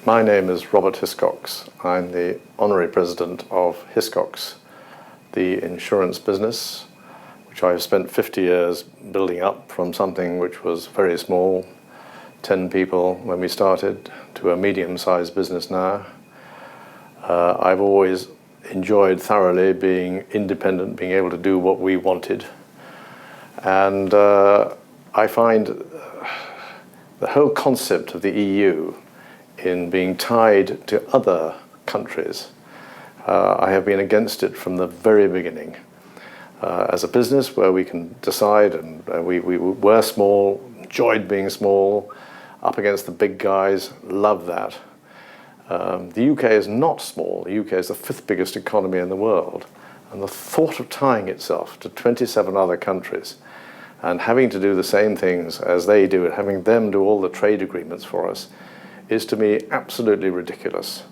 My name is Robert Hiscox. I'm the Honorary President of Hiscox, the insurance business, which I've spent 50 years building up from something which was very small, 10 people when we started, to a medium-sized business now. I've always enjoyed thoroughly being independent, being able to do what we wanted. And I find the whole concept of the EU in being tied to other countries, I have been against it from the very beginning. As a business where we can decide, and we were small, enjoyed being small, up against the big guys, love that. The UK is not small. The UK is the 5th biggest economy in the world. And the thought of tying itself to 27 other countries and having to do the same things as they do and having them do all the trade agreements for us is to me absolutely ridiculous.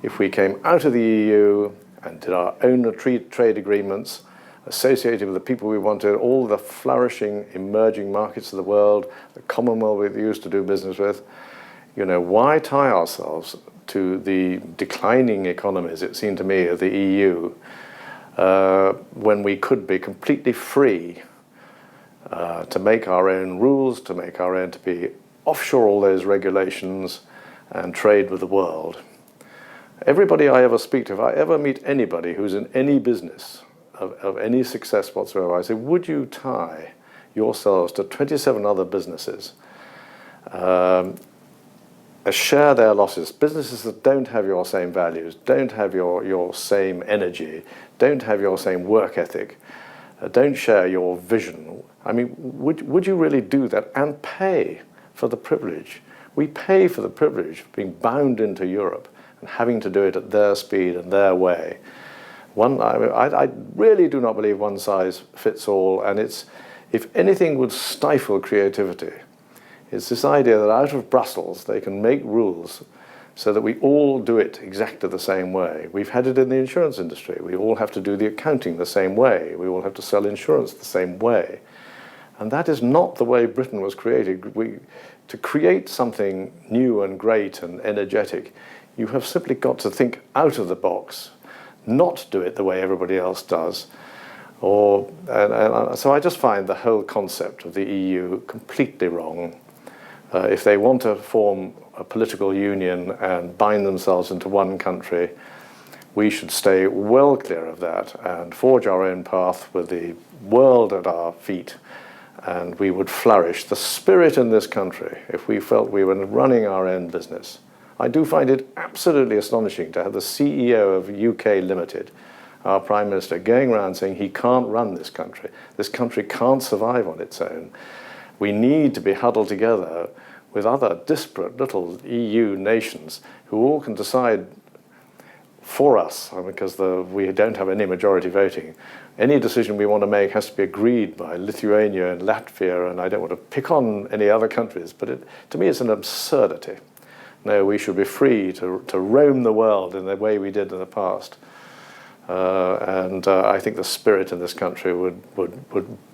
If we came out of the EU and did our own trade agreements associated with the people we wanted, all the flourishing emerging markets of the world, the Commonwealth we used to do business with, why tie ourselves to the declining economies, it seemed to me, of the EU when we could be completely free to make our own rules, to be offshore all those regulations and trade with the world. Everybody I ever speak to, if I ever meet anybody who's in any business of any success whatsoever, I say, would you tie yourselves to 27 other businesses, share their losses, businesses that don't have your same values, don't have your same energy, don't have your same work ethic, don't share your vision? I mean, would you really do that and pay for the privilege? We pay for the privilege of being bound into Europe and having to do it at their speed and their way. I really do not believe one size fits all, and if anything would stifle creativity, it's this idea that out of Brussels they can make rules so that we all do it exactly the same way. We've had it in the insurance industry. We all have to do the accounting the same way. We all have to sell insurance the same way. And that is not the way Britain was created. To create something new and great and energetic, you have simply got to think out of the box, not do it the way everybody else does. So I just find the whole concept of the EU completely wrong. If they want to form a political union and bind themselves into one country, we should stay well clear of that and forge our own path with the world at our feet, and we would flourish. The spirit in this country, if we felt we were running our own business. I do find it absolutely astonishing to have the CEO of UK Limited, our Prime Minister, going around saying he can't run this country. This country can't survive on its own. We need to be huddled together with other disparate little EU nations who all can decide for us, because we don't have any majority voting. Any decision we want to make has to be agreed by Lithuania and Latvia, and I don't want to pick on any other countries, but to me it's an absurdity. No, we should be free to roam the world in the way we did in the past. I think the spirit in this country would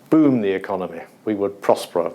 boom the economy. We would prosper